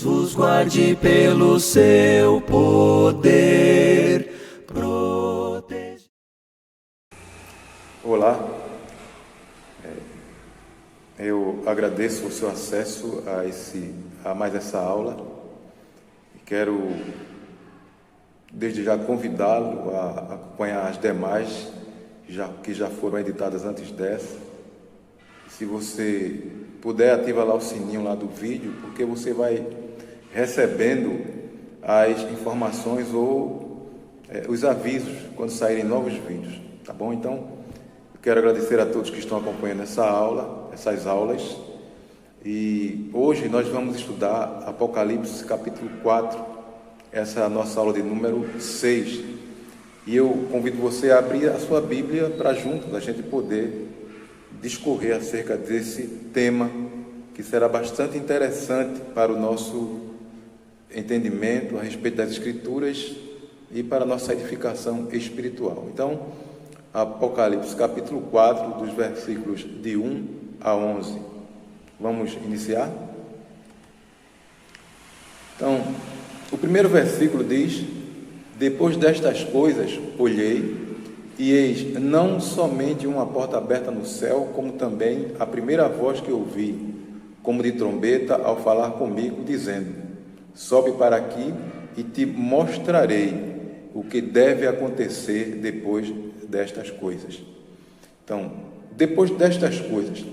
vos guarde pelo seu poder. Olá, eu agradeço o seu acesso a mais essa aula e quero desde já convidá-lo a acompanhar as demais que já foram editadas antes dessa. Se você puder, ativa lá o sininho lá do vídeo, porque você vai recebendo as informações ou os avisos quando saírem novos vídeos, tá bom? Então, eu quero agradecer a todos que estão acompanhando essas aulas, e hoje nós vamos estudar Apocalipse capítulo 4, essa é a nossa aula de número 6, e eu convido você a abrir a sua Bíblia para juntos a gente poder discorrer acerca desse tema, que será bastante interessante para o nosso entendimento a respeito das Escrituras e para a nossa edificação espiritual. Então, Apocalipse capítulo 4, dos versículos de 1 a 11. Vamos iniciar? Então, o primeiro versículo diz: depois destas coisas olhei, e eis não somente uma porta aberta no céu, como também a primeira voz que ouvi, como de trombeta, ao falar comigo, dizendo: sobe para aqui e te mostrarei o que deve acontecer depois destas coisas. Então, depois destas coisas,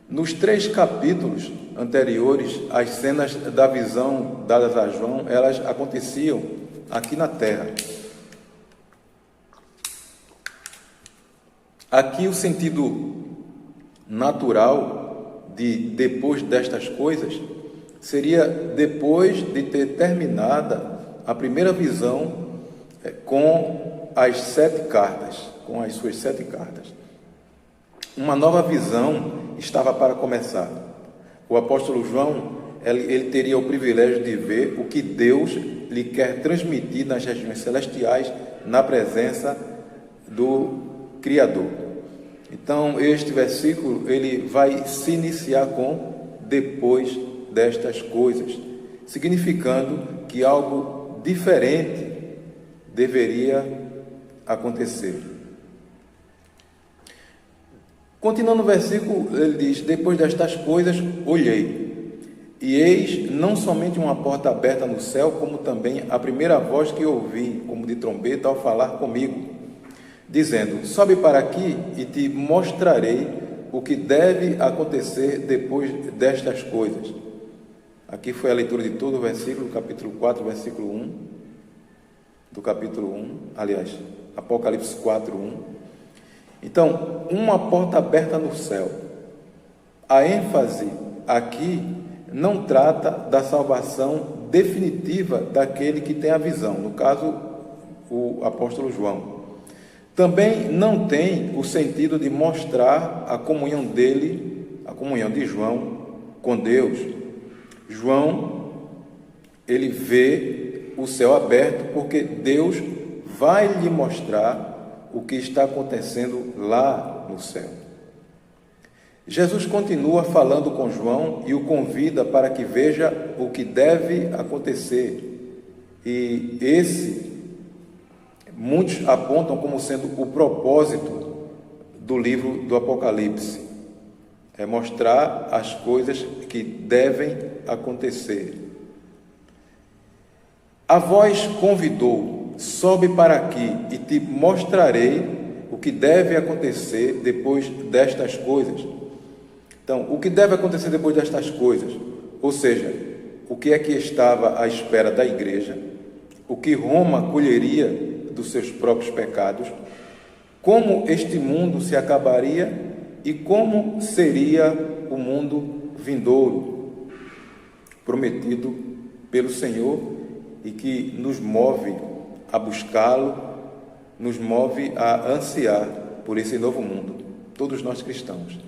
nos 3 capítulos anteriores, as cenas da visão dadas a João, elas aconteciam aqui na terra. Aqui o sentido natural de depois destas coisas seria depois de ter terminada a primeira visão com as 7 cartas, com as suas 7 cartas. Uma nova visão estava para começar. O apóstolo João, ele teria o privilégio de ver o que Deus lhe quer transmitir nas regiões celestiais, na presença do Criador. Então, este versículo, ele vai se iniciar com depois destas coisas, significando que algo diferente deveria acontecer. Continuando o versículo, ele diz: depois destas coisas olhei, e eis não somente uma porta aberta no céu, como também a primeira voz que ouvi, como de trombeta, ao falar comigo, dizendo: sobe para aqui e te mostrarei o que deve acontecer depois destas coisas. Aqui foi a leitura de todo o versículo, capítulo 4, versículo 1, do capítulo 1, aliás, Apocalipse 4, 1. Então, uma porta aberta no céu. A ênfase aqui não trata da salvação definitiva daquele que tem a visão, no caso, o apóstolo João. Também não tem o sentido de mostrar a comunhão dele, a comunhão de João com Deus. João, ele vê o céu aberto porque Deus vai lhe mostrar o que está acontecendo lá no céu. Jesus continua falando com João e o convida para que veja o que deve acontecer. E muitos apontam como sendo o propósito do livro do Apocalipse. É mostrar as coisas que devem acontecer. A voz convidou: sobe para aqui e te mostrarei o que deve acontecer depois destas coisas. Então, o que deve acontecer depois destas coisas? Ou seja, o que é que estava à espera da igreja, o que Roma colheria dos seus próprios pecados, como este mundo se acabaria e como seria o mundo vindouro, prometido pelo Senhor e que nos move a buscá-lo, nos move a ansiar por esse novo mundo, todos nós cristãos.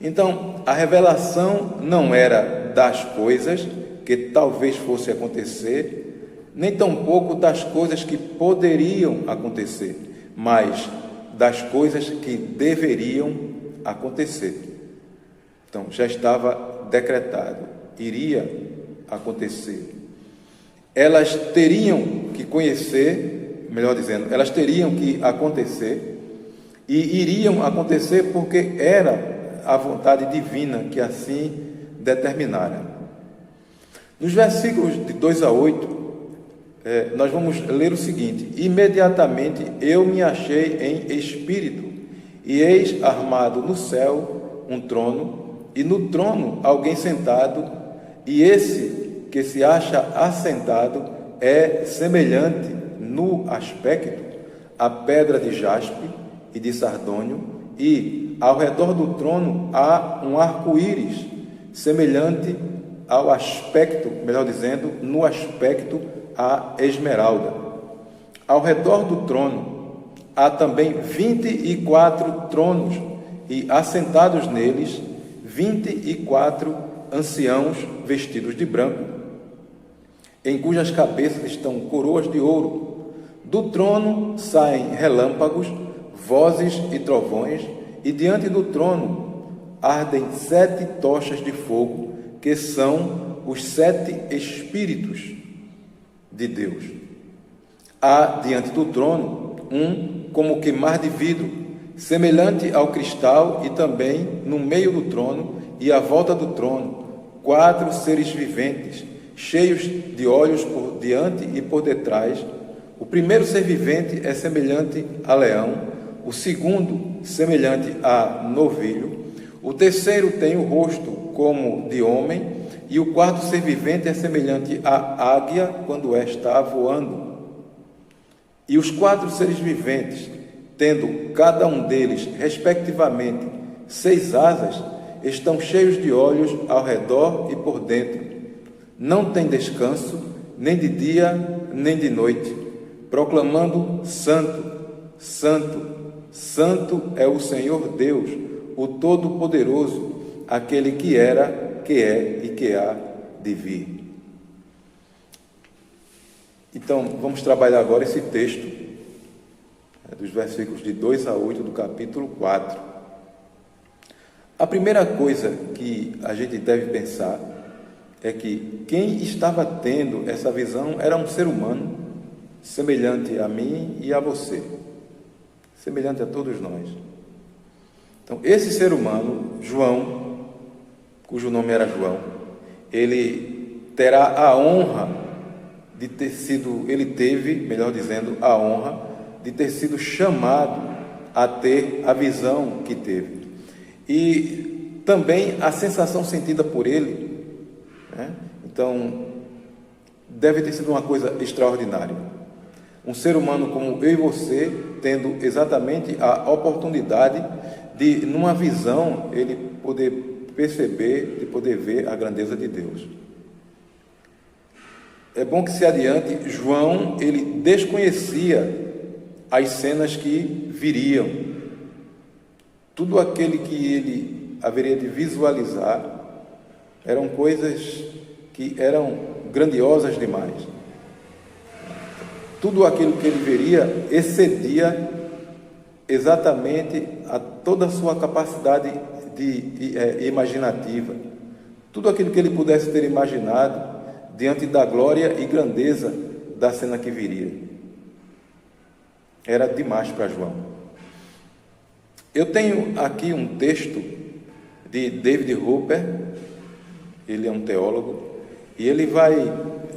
Então, a revelação não era das coisas que talvez fosse acontecer, nem tampouco das coisas que poderiam acontecer, mas das coisas que deveriam acontecer. Então, já estava decretado, iria acontecer. Elas teriam que conhecer, melhor dizendo, elas teriam que acontecer e iriam acontecer porque era a vontade divina que assim determinara. Nos versículos de 2 a 8, nós vamos ler o seguinte: imediatamente eu me achei em espírito, e eis armado no céu um trono, e no trono alguém sentado, e esse que se acha assentado é semelhante no aspecto à pedra de jaspe e de sardônio, e ao redor do trono há um arco-íris semelhante ao aspecto, melhor dizendo, no aspecto à esmeralda. Ao redor do trono há também 24 tronos, e assentados neles 24 anciãos vestidos de branco, em cujas cabeças estão coroas de ouro. Do trono saem relâmpagos, vozes e trovões, e diante do trono ardem 7 tochas de fogo, que são os 7 Espíritos de Deus. Há diante do trono um como que mar de vidro, semelhante ao cristal, e também no meio do trono e à volta do trono 4 seres viventes, cheios de olhos por diante e por detrás. O primeiro ser vivente é semelhante a leão, o segundo semelhante a novilho, o terceiro tem o rosto como de homem, e o quarto ser vivente é semelhante à águia quando está voando. E os 4 seres viventes, tendo cada um deles, respectivamente, 6 asas, estão cheios de olhos ao redor e por dentro. Não tem descanso, nem de dia, nem de noite, proclamando: Santo, Santo, Santo é o Senhor Deus, o Todo-Poderoso, aquele que era, que é e que há de vir. Então, vamos trabalhar agora esse texto, dos versículos de 2 a 8 do capítulo 4. A primeira coisa que a gente deve pensar é que quem estava tendo essa visão era um ser humano, semelhante a mim e a você, semelhante a todos nós. Então, esse ser humano, João, cujo nome era João, ele terá a honra de ter sido, ele teve, melhor dizendo, a honra de ter sido chamado a ter a visão que teve. E também a sensação sentida por ele, né? Então, deve ter sido uma coisa extraordinária. Um ser humano como eu e você, tendo exatamente a oportunidade de, numa visão, ele poder perceber, de poder ver a grandeza de Deus. É bom que se adiante, João, ele desconhecia as cenas que viriam. Tudo aquele que ele haveria de visualizar eram coisas que eram grandiosas demais. Tudo aquilo que ele veria excedia exatamente a toda a sua capacidade imaginativa. Tudo aquilo que ele pudesse ter imaginado diante da glória e grandeza da cena que viria. Era demais para João. Eu tenho aqui um texto de David Hooper, ele é um teólogo, e ele vai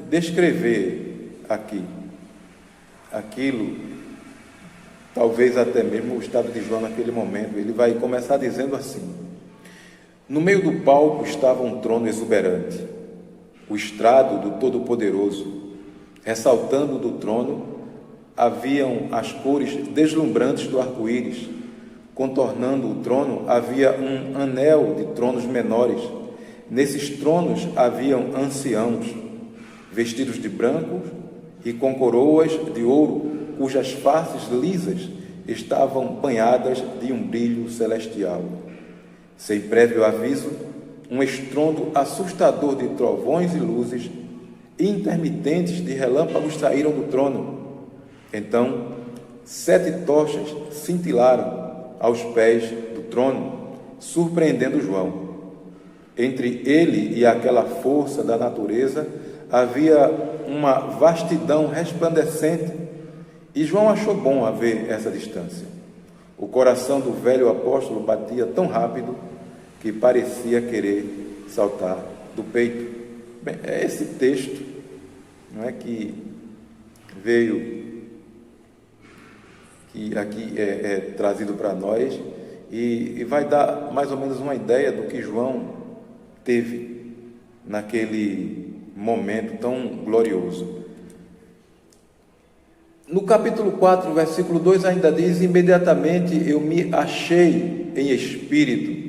descrever aqui aquilo, talvez até mesmo o estado de João naquele momento. Ele vai começar dizendo assim: no meio do palco estava um trono exuberante, o estrado do Todo-Poderoso. Ressaltando do trono haviam as cores deslumbrantes do arco-íris. Contornando o trono havia um anel de tronos menores. Nesses tronos haviam anciãos, vestidos de branco e com coroas de ouro, cujas faces lisas estavam banhadas de um brilho celestial. Sem prévio aviso, um estrondo assustador de trovões e luzes intermitentes de relâmpagos saíram do trono. Então, 7 tochas cintilaram aos pés do trono, surpreendendo João. Entre ele e aquela força da natureza havia uma vastidão resplandecente, e João achou bom haver essa distância. O coração do velho apóstolo batia tão rápido que parecia querer saltar do peito. Bem, é esse texto, não é, que veio, que aqui é trazido para nós, e vai dar mais ou menos uma ideia do que João teve naquele momento tão glorioso. No capítulo 4, versículo 2 ainda diz: imediatamente eu me achei em espírito,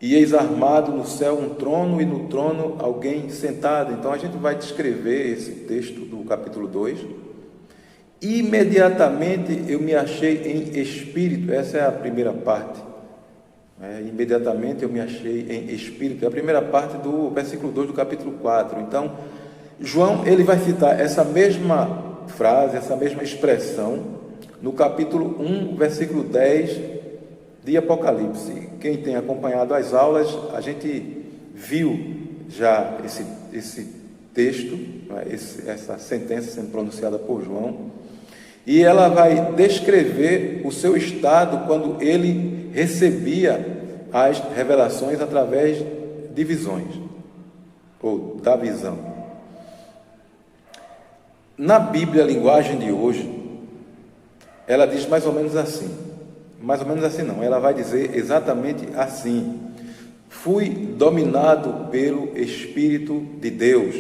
e eis armado no céu um trono, e no trono alguém sentado. Então a gente vai descrever esse texto do capítulo 2. Imediatamente eu me achei em espírito. Essa é a primeira parte. Imediatamente eu me achei em espírito. É a primeira parte do versículo 2 do capítulo 4. Então, João ele vai citar essa mesma frase, essa mesma expressão no capítulo 1, versículo 10 de Apocalipse. Quem tem acompanhado as aulas, a gente viu já esse texto, essa sentença sendo pronunciada por João, e ela vai descrever o seu estado quando ele recebia as revelações através de visões, ou da visão. Na Bíblia, a linguagem de hoje, ela diz mais ou menos assim. Mais ou menos assim não, ela vai dizer exatamente assim: fui dominado pelo Espírito de Deus.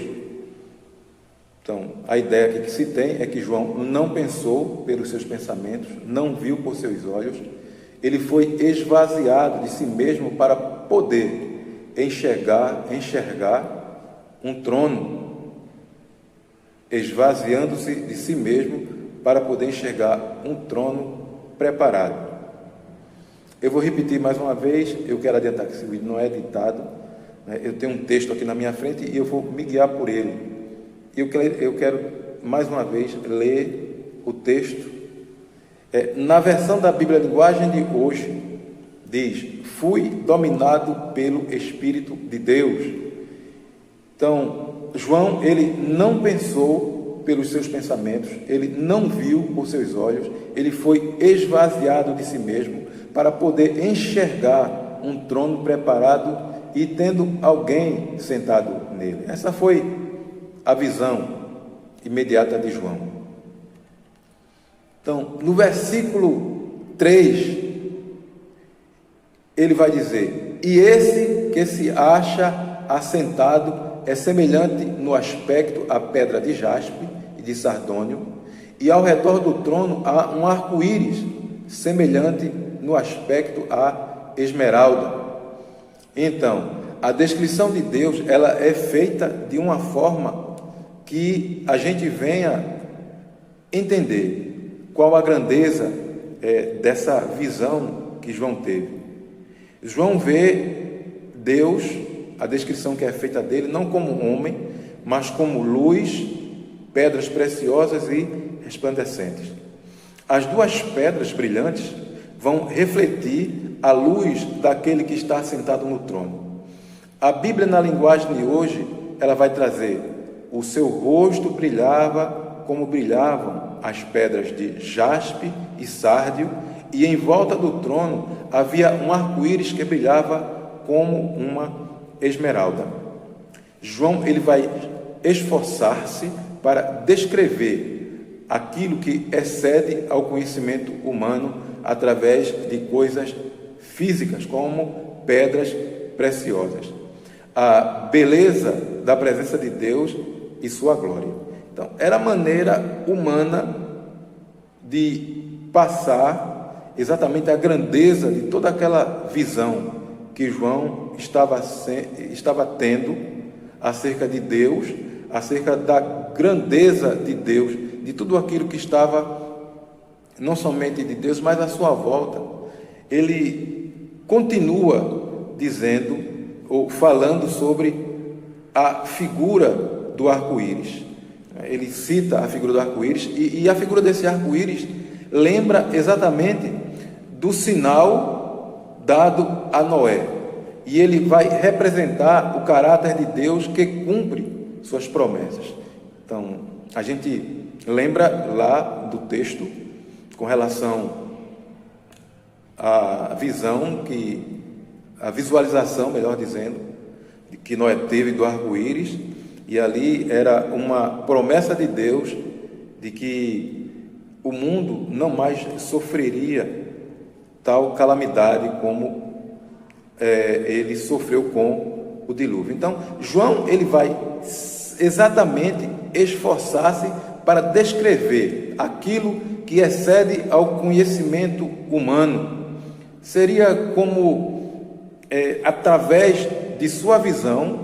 Então, a ideia aqui que se tem é que João não pensou pelos seus pensamentos, não viu por seus olhos, ele foi esvaziado de si mesmo para poder enxergar um trono, esvaziando-se de si mesmo para poder enxergar um trono preparado. Eu vou repetir mais uma vez, eu quero adiantar que esse vídeo não é editado, né? Eu tenho um texto aqui na minha frente e eu vou me guiar por ele. Eu quero mais uma vez ler o texto. Na versão da Bíblia Linguagem de hoje, diz: fui dominado pelo Espírito de Deus. Então, João, ele não pensou pelos seus pensamentos, ele não viu por seus olhos, ele foi esvaziado de si mesmo para poder enxergar um trono preparado e tendo alguém sentado nele. Essa foi a visão imediata de João. Então, no versículo 3, ele vai dizer: e esse que se acha assentado é semelhante no aspecto à pedra de jaspe e de sardônio, e ao redor do trono há um arco-íris semelhante no aspecto à esmeralda. Então, a descrição de Deus, ela é feita de uma forma que a gente venha entender qual a grandeza dessa visão que João teve. João vê Deus, a descrição que é feita dele, não como homem, mas como luz, pedras preciosas e resplandecentes. As duas pedras brilhantes vão refletir a luz daquele que está sentado no trono. A Bíblia, na linguagem de hoje, ela vai trazer: o seu rosto brilhava como brilhavam as pedras de jaspe e sárdio, e em volta do trono havia um arco-íris que brilhava como uma esmeralda. João, ele vai esforçar-se para descrever aquilo que excede ao conhecimento humano através de coisas físicas, como pedras preciosas. A beleza da presença de Deus e sua glória. Então, era a maneira humana de passar exatamente a grandeza de toda aquela visão que João estava tendo acerca de Deus, acerca da grandeza de Deus, de tudo aquilo que estava, não somente de Deus, mas à sua volta. Ele continua dizendo, ou falando sobre a figura do arco-íris. Ele cita a figura do arco-íris, e a figura desse arco-íris lembra exatamente do sinal dado a Noé. e ele vai representar o caráter de Deus que cumpre suas promessas. Então, a gente lembra lá do texto com relação à a visualização, melhor dizendo, que Noé teve do arco-íris, e ali era uma promessa de Deus de que o mundo não mais sofreria tal calamidade como ele sofreu com o dilúvio. Então, João ele vai exatamente esforçar-se para descrever aquilo que excede ao conhecimento humano. Seria como, através de sua visão,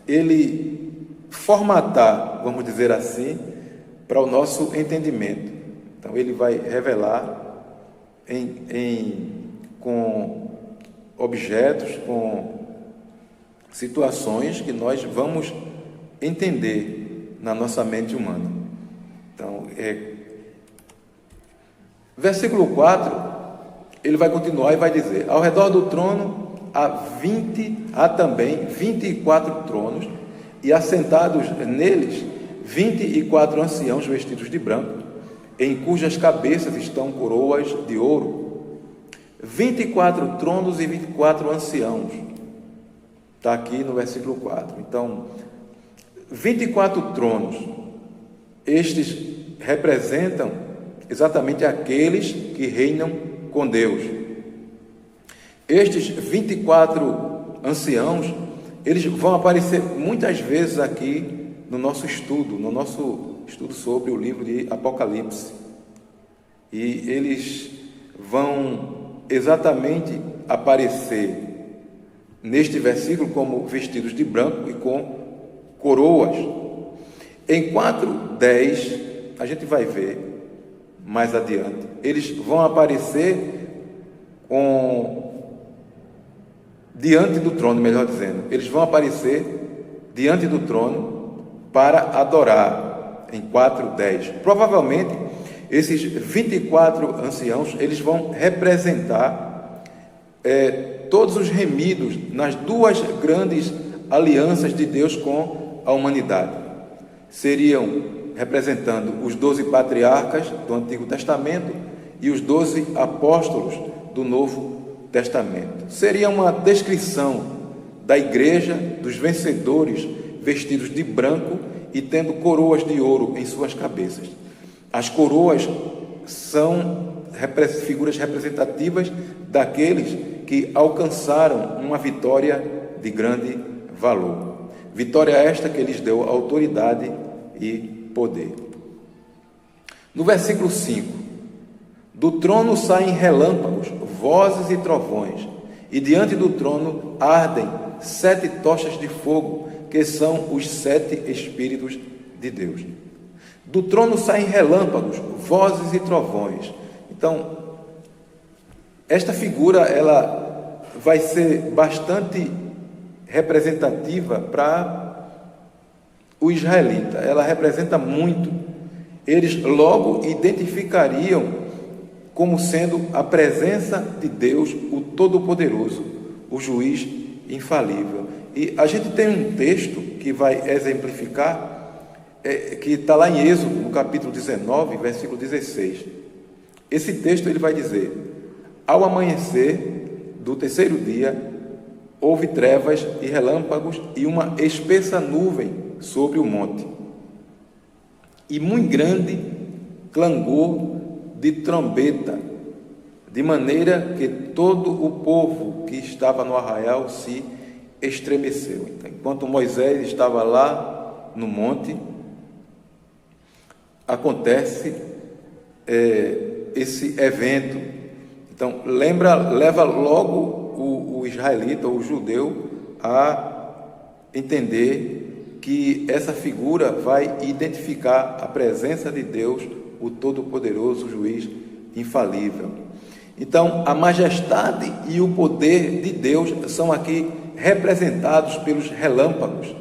ele formatar, vamos dizer assim, para o nosso entendimento. Então, ele vai revelar com objetos, com situações que nós vamos entender na nossa mente humana. Então, versículo 4, ele vai continuar e vai dizer: ao redor do trono há também 24 tronos, e assentados neles 24 anciãos vestidos de branco, em cujas cabeças estão coroas de ouro. 24 tronos e 24 anciãos. Está aqui no versículo 4. Então, 24 tronos, estes representam exatamente aqueles que reinam com Deus. Estes 24 anciãos, eles vão aparecer muitas vezes aqui no nosso estudo sobre o livro de Apocalipse. E eles vão exatamente aparecer neste versículo como vestidos de branco e com coroas. Em 4:10, a gente vai ver mais adiante, eles vão aparecer diante do trono, melhor dizendo, eles vão aparecer diante do trono para adorar, em 4:10. Provavelmente, esses 24 anciãos, eles vão representar todos os remidos nas duas grandes alianças de Deus com a humanidade. Seriam representando os 12 patriarcas do Antigo Testamento e os 12 apóstolos do Novo Testamento. Seria uma descrição da igreja, dos vencedores vestidos de branco e tendo coroas de ouro em suas cabeças. As coroas são figuras representativas daqueles que alcançaram uma vitória de grande valor. Vitória esta que lhes deu autoridade e poder. No versículo 5: do trono saem relâmpagos, vozes e trovões, e diante do trono ardem 7 tochas de fogo, que são os 7 Espíritos de Deus. Do trono saem relâmpagos, vozes e trovões. Então, esta figura ela vai ser bastante representativa para o israelita. Ela representa muito. Eles logo identificariam como sendo a presença de Deus, o Todo-Poderoso, o juiz infalível. E a gente tem um texto que vai exemplificar, que está lá em Êxodo, no capítulo 19, versículo 16. Esse texto ele vai dizer: ao amanhecer do terceiro dia, houve trevas e relâmpagos e uma espessa nuvem sobre o monte, e muito grande clangor de trombeta, de maneira que todo o povo que estava no arraial se estremeceu. Então, enquanto Moisés estava lá no monte, acontece esse evento. Então, leva logo o israelita, o judeu, a entender que essa figura vai identificar a presença de Deus, o Todo-Poderoso, juiz infalível. Então, a majestade e o poder de Deus são aqui representados pelos relâmpagos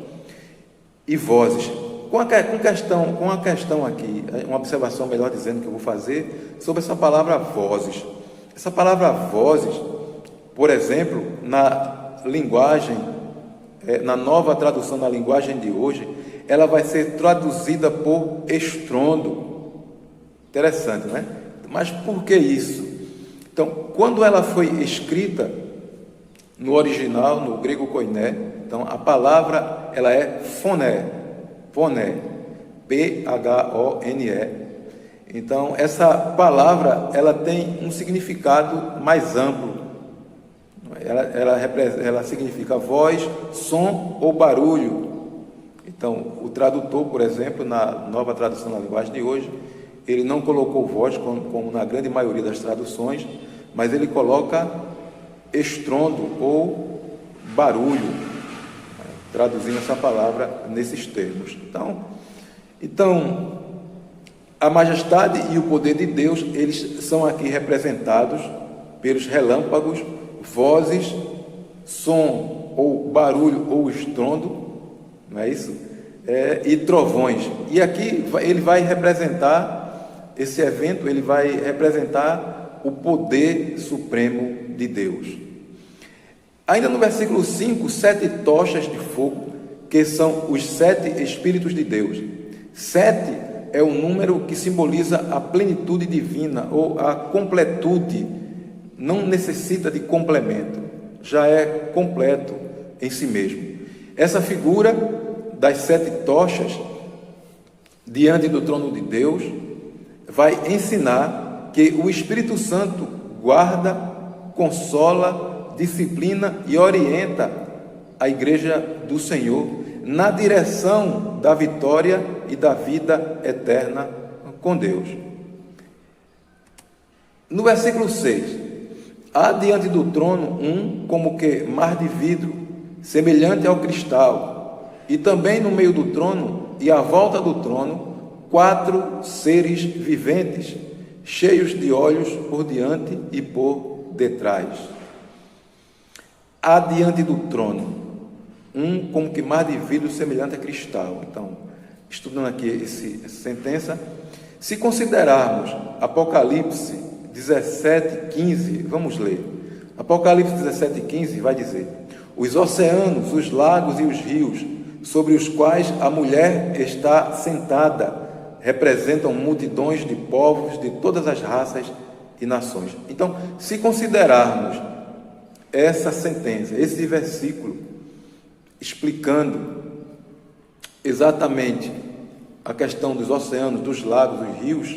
e vozes. Com a questão aqui, uma observação, melhor dizendo, que eu vou fazer sobre essa palavra vozes. Essa palavra vozes, por exemplo, na linguagem, na nova tradução na linguagem de hoje, ela vai ser traduzida por estrondo. Interessante, né? Mas por que isso? Então, quando ela foi escrita no original, no grego koiné, então a palavra ela é phoné, P-H-O-N-E. Então, essa palavra ela tem um significado mais amplo. Ela significa voz, som ou barulho. Então, o tradutor, por exemplo, na nova tradução na linguagem de hoje, ele não colocou voz, como na grande maioria das traduções, mas ele coloca estrondo ou barulho, traduzindo essa palavra nesses termos. Então, a majestade e o poder de Deus, eles são aqui representados pelos relâmpagos, vozes, som ou barulho ou estrondo, não é isso? E trovões. E aqui ele vai representar, esse evento, ele vai representar o poder supremo de Deus. Ainda no versículo 5, 7 tochas de fogo, que são os 7 Espíritos de Deus. 7 é um número que simboliza a plenitude divina ou a completude, não necessita de complemento, já é completo em si mesmo. Essa figura das 7 tochas diante do trono de Deus vai ensinar que o Espírito Santo guarda, consola, disciplina e orienta a igreja do Senhor na direção da vitória e da vida eterna com Deus. No versículo 6, há diante do trono como que mar de vidro, semelhante ao cristal, e também no meio do trono e à volta do trono, 4 seres viventes, cheios de olhos por diante e por detrás. Há diante do trono como que mar de vidro semelhante a cristal. Então, estudando aqui essa sentença, se considerarmos Apocalipse 17:15, vamos ler. Apocalipse 17:15 vai dizer: os oceanos, os lagos e os rios, sobre os quais a mulher está sentada, representam multidões de povos de todas as raças e nações. Então, se considerarmos essa sentença, esse versículo, explicando exatamente a questão dos oceanos, dos lagos, dos rios,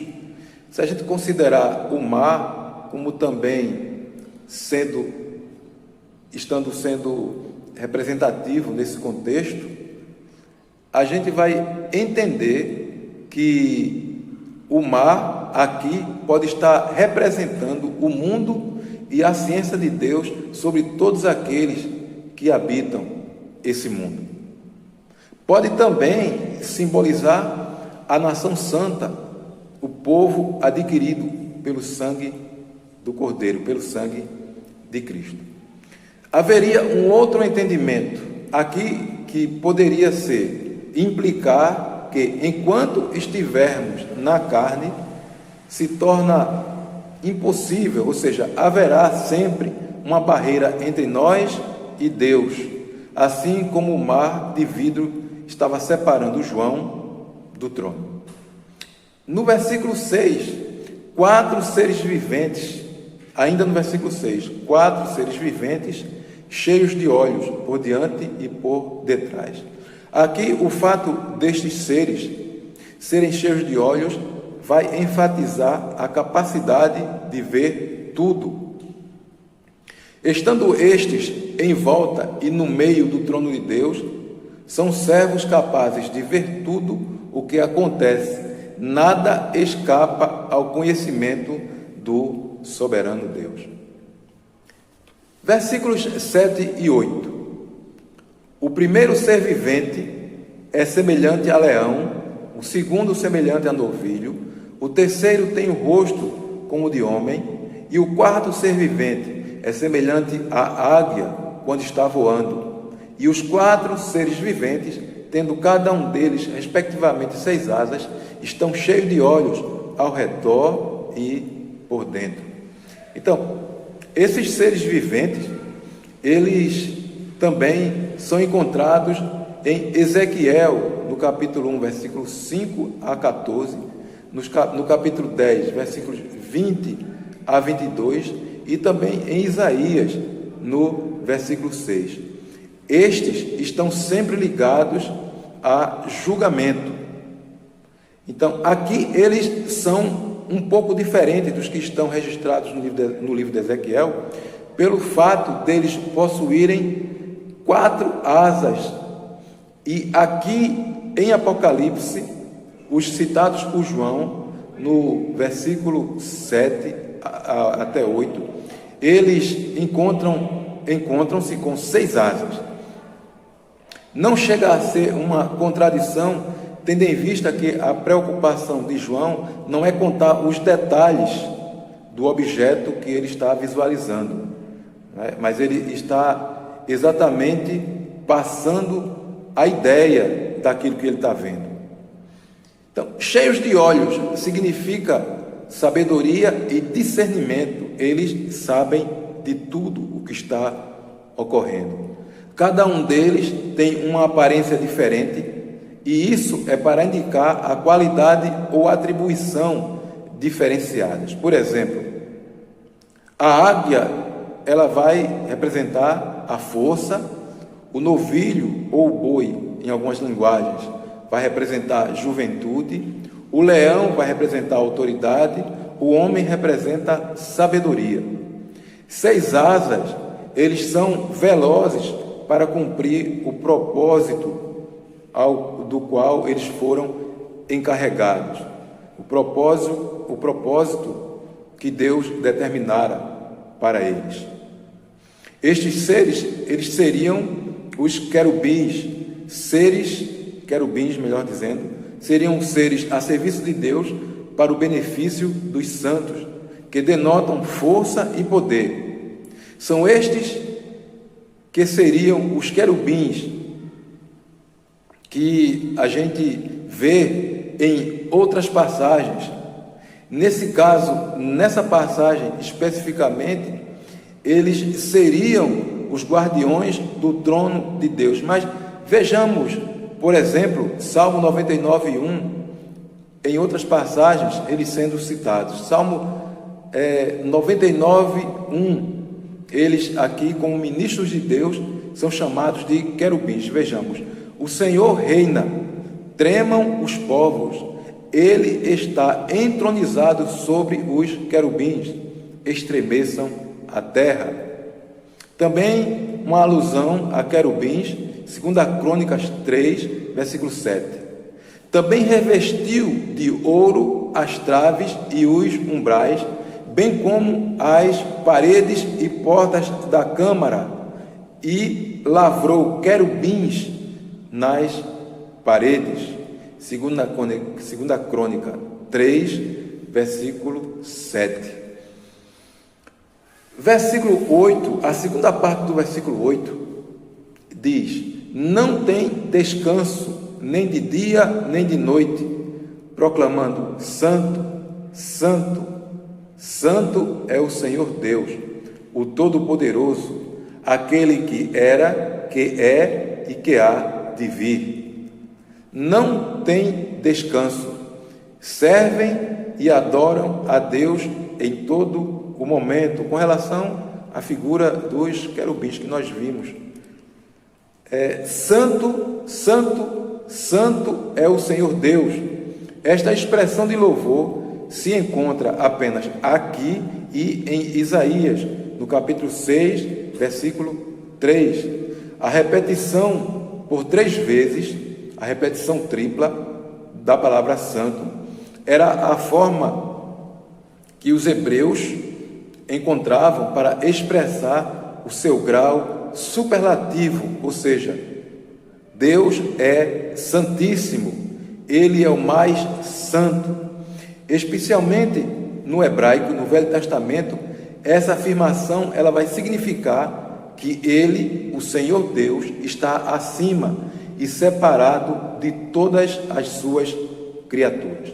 se a gente considerar o mar como também estando sendo representativo nesse contexto, a gente vai entender que o mar aqui pode estar representando o mundo e a ciência de Deus sobre todos aqueles que habitam esse mundo. Pode também simbolizar a nação santa, o povo adquirido pelo sangue do Cordeiro, pelo sangue de Cristo. Haveria um outro entendimento aqui que poderia implicar que enquanto estivermos na carne, se torna impossível, ou seja, haverá sempre uma barreira entre nós e Deus, assim como o mar de vidro estava separando João do trono. No versículo 6, 4 seres viventes, ainda no versículo 6, 4 seres viventes cheios de olhos por diante e por detrás. Aqui o fato destes seres serem cheios de olhos vai enfatizar a capacidade de ver tudo. Estando estes em volta e no meio do trono de Deus, são servos capazes de ver tudo o que acontece. Nada escapa ao conhecimento do soberano Deus. Versículos 7 e 8. O primeiro ser vivente é semelhante a leão, o segundo semelhante a novilho, o terceiro tem o rosto como de homem, e o quarto ser vivente é semelhante à águia quando está voando. E os 4 seres viventes, tendo cada um deles, respectivamente, 6 asas, estão cheios de olhos ao redor e por dentro. Então, esses seres viventes, eles também são encontrados em Ezequiel, no capítulo 1, versículos 5 a 14, no capítulo 10, versículos 20 a 22, e também em Isaías, no versículo 6. Estes estão sempre ligados a julgamento. Então, aqui eles são um pouco diferentes dos que estão registrados no livro de Ezequiel, pelo fato deles possuírem 4 asas. E aqui em Apocalipse, os citados por João, no versículo 7 até 8, eles encontram-se com 6 asas. Não chega a ser uma contradição, tendo em vista que a preocupação de João não é contar os detalhes do objeto que ele está visualizando, né? Mas ele está exatamente passando a ideia daquilo que ele está vendo. Então, cheios de olhos significa sabedoria e discernimento. Eles sabem de tudo o que está ocorrendo. Cada um deles tem uma aparência diferente, e isso é para indicar a qualidade ou atribuição diferenciadas. Por exemplo, a águia, ela vai representar a força, o novilho ou o boi, em algumas linguagens, vai representar juventude, o leão vai representar autoridade, o homem representa sabedoria. 6 asas, eles são velozes para cumprir o propósito do qual eles foram encarregados, o propósito que Deus determinara para eles. Estes seres, eles seriam os querubins, melhor dizendo, seriam seres a serviço de Deus para o benefício dos santos, que denotam força e poder. São estes que seriam os querubins que a gente vê em outras passagens. Nesse caso, nessa passagem especificamente, eles seriam os guardiões do trono de Deus. Mas vejamos, por exemplo, Salmo 99:1, em outras passagens, eles sendo citados. Salmo 99:1, eles aqui, como ministros de Deus, são chamados de querubins. Vejamos: o Senhor reina, tremam os povos, ele está entronizado sobre os querubins, estremeçam a terra. Também uma alusão a querubins, 2 Crônicas 3, versículo 7. Também revestiu de ouro as traves e os umbrais, bem como as paredes e portas da câmara, e lavrou querubins nas paredes. 2 Crônica 3, versículo 7. Versículo 8, a segunda parte do versículo 8 diz: não tem descanso, nem de dia, nem de noite, proclamando: Santo, Santo, Santo é o Senhor Deus, o Todo-Poderoso, aquele que era, que é e que há de vir. Não tem descanso, servem e adoram a Deus em todo o momento. Com relação à figura dos querubins que nós vimos, Santo, Santo, Santo é o Senhor Deus. Esta expressão de louvor se encontra apenas aqui e em Isaías, no capítulo 6, versículo 3. A repetição por 3 vezes, a repetição tripla da palavra santo, era a forma que os hebreus encontravam para expressar o seu grau superlativo, ou seja, Deus é santíssimo, Ele é o mais santo. Especialmente no hebraico, no Velho Testamento, essa afirmação ela vai significar que Ele, o Senhor Deus, está acima e separado de todas as suas criaturas.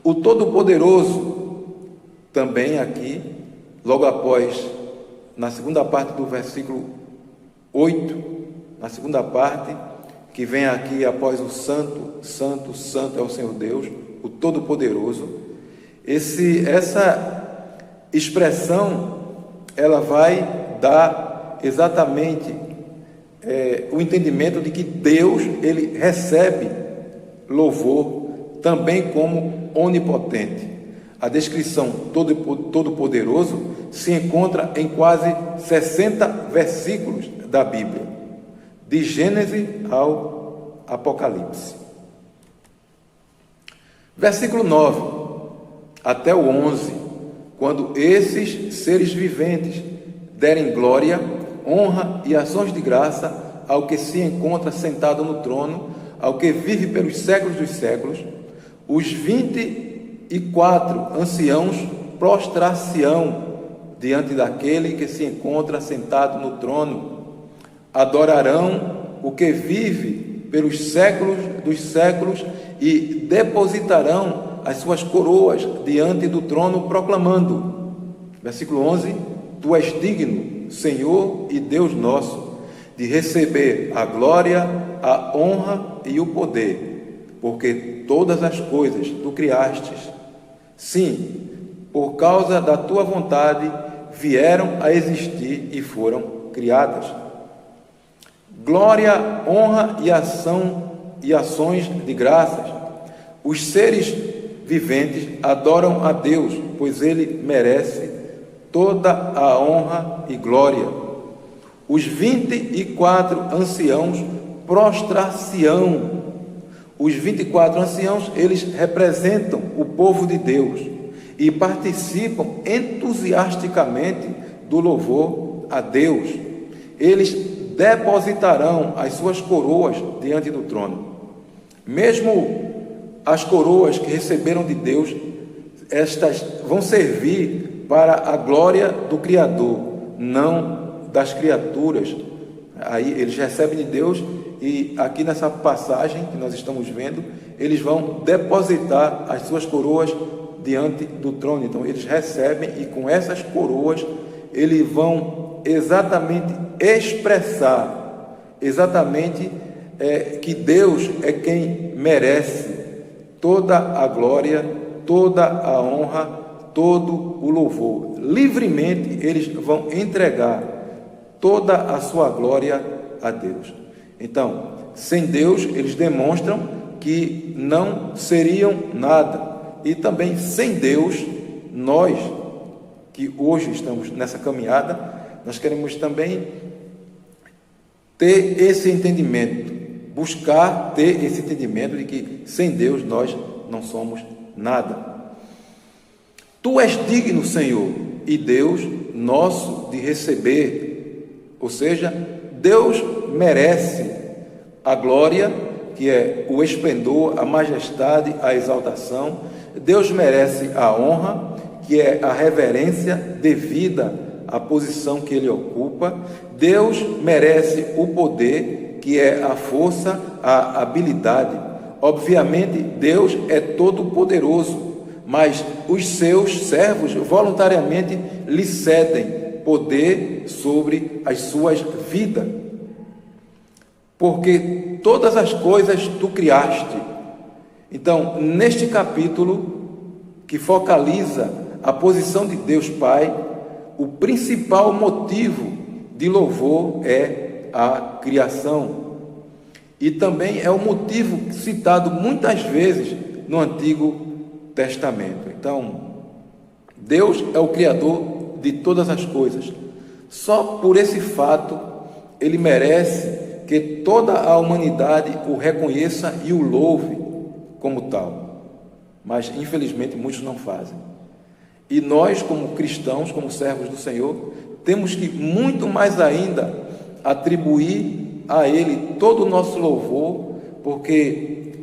O Todo-Poderoso, também aqui, logo após, na segunda parte do versículo 8, na segunda parte, que vem aqui após o Santo, Santo, Santo é o Senhor Deus, o Todo-Poderoso. Essa expressão, ela vai dar exatamente o entendimento de que Deus, ele recebe louvor também como onipotente. A descrição todo-poderoso se encontra em quase 60 versículos da Bíblia, de Gênesis ao Apocalipse. Versículo 9 até o 11, quando esses seres viventes derem glória, honra e ações de graça ao que se encontra sentado no trono, ao que vive pelos séculos dos séculos, os 24 anciãos prostrar-se-ão diante daquele que se encontra sentado no trono, adorarão o que vive pelos séculos dos séculos e depositarão as suas coroas diante do trono, proclamando, versículo 11, Tu és digno, Senhor e Deus nosso, de receber a glória, a honra e o poder, porque todas as coisas Tu criastes. Sim, por causa da Tua vontade, vieram a existir e foram criadas. Glória, honra e ações de graças. Os seres viventes adoram a Deus, pois Ele merece toda a honra e glória. Os 24 anciãos prostrar-se-ão. Os 24 anciãos, eles representam o povo de Deus e participam entusiasticamente do louvor a Deus. Eles depositarão as suas coroas diante do trono. Mesmo as coroas que receberam de Deus, estas vão servir para a glória do Criador, não das criaturas. Aí eles recebem de Deus e aqui nessa passagem que nós estamos vendo, eles vão depositar as suas coroas diante do trono. Então eles recebem e com essas coroas eles vão exatamente expressar que Deus é quem merece toda a glória, toda a honra, todo o louvor. Livremente eles vão entregar toda a sua glória a Deus. Então, sem Deus, eles demonstram que não seriam nada. E também sem Deus, nós que hoje estamos nessa caminhada, nós queremos também ter esse entendimento, buscar ter esse entendimento de que sem Deus nós não somos nada. Tu és digno, Senhor, e Deus nosso, de receber, ou seja, Deus merece a glória, que é o esplendor, a majestade, a exaltação. Deus merece a honra, que é a reverência devida à posição que Ele ocupa. Deus merece o poder, que é a força, a habilidade. Obviamente, Deus é todo-poderoso, mas os seus servos voluntariamente lhe cedem poder sobre as suas vidas. Porque todas as coisas tu criaste. Então, neste capítulo, que focaliza a posição de Deus Pai, o principal motivo de louvor é a criação. E também é o motivo citado muitas vezes no Antigo Testamento. Então, Deus é o Criador de todas as coisas. Só por esse fato, Ele merece que toda a humanidade o reconheça e o louve como tal. Mas, infelizmente, muitos não fazem. E nós, como cristãos, como servos do Senhor, temos que muito mais ainda atribuir a Ele todo o nosso louvor, porque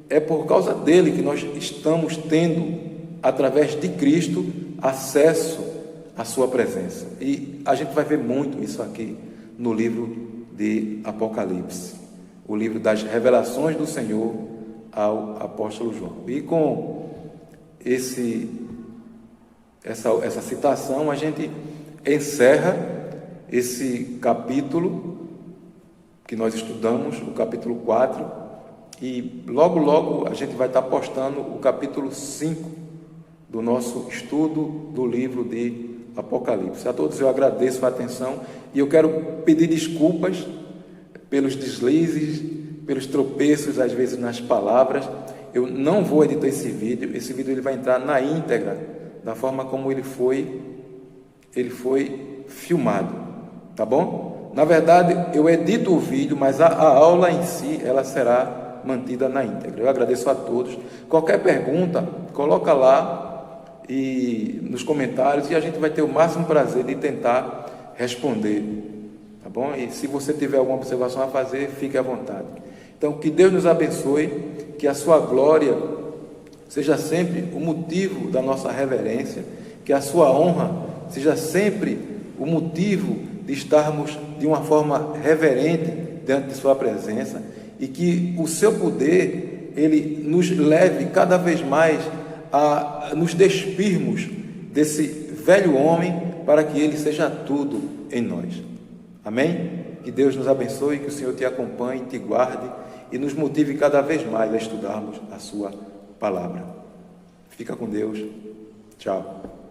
é por causa dele que nós estamos tendo, através de Cristo, acesso à sua presença. E a gente vai ver muito isso aqui no livro de Apocalipse, o livro das revelações do Senhor ao apóstolo João. E com essa citação, a gente encerra esse capítulo que nós estudamos, o capítulo 4, e logo, logo a gente vai estar postando o capítulo 5 do nosso estudo do livro de Apocalipse. A todos eu agradeço a atenção e eu quero pedir desculpas pelos deslizes, pelos tropeços, às vezes, nas palavras. Eu não vou editar esse vídeo ele vai entrar na íntegra, da forma como ele foi filmado, tá bom? Na verdade, eu edito o vídeo, mas a aula em si, ela será mantida na íntegra. Eu agradeço a todos. Qualquer pergunta, coloca lá e nos comentários, e a gente vai ter o máximo prazer de tentar responder, tá bom? E se você tiver alguma observação a fazer, fique à vontade. Então, que Deus nos abençoe, que a sua glória seja sempre o motivo da nossa reverência, que a sua honra seja sempre o motivo de estarmos de uma forma reverente diante de sua presença, e que o seu poder, ele nos leve cada vez mais a nos despirmos desse velho homem, para que ele seja tudo em nós. Amém? Que Deus nos abençoe, que o Senhor te acompanhe, te guarde e nos motive cada vez mais a estudarmos a sua palavra. Fica com Deus. Tchau.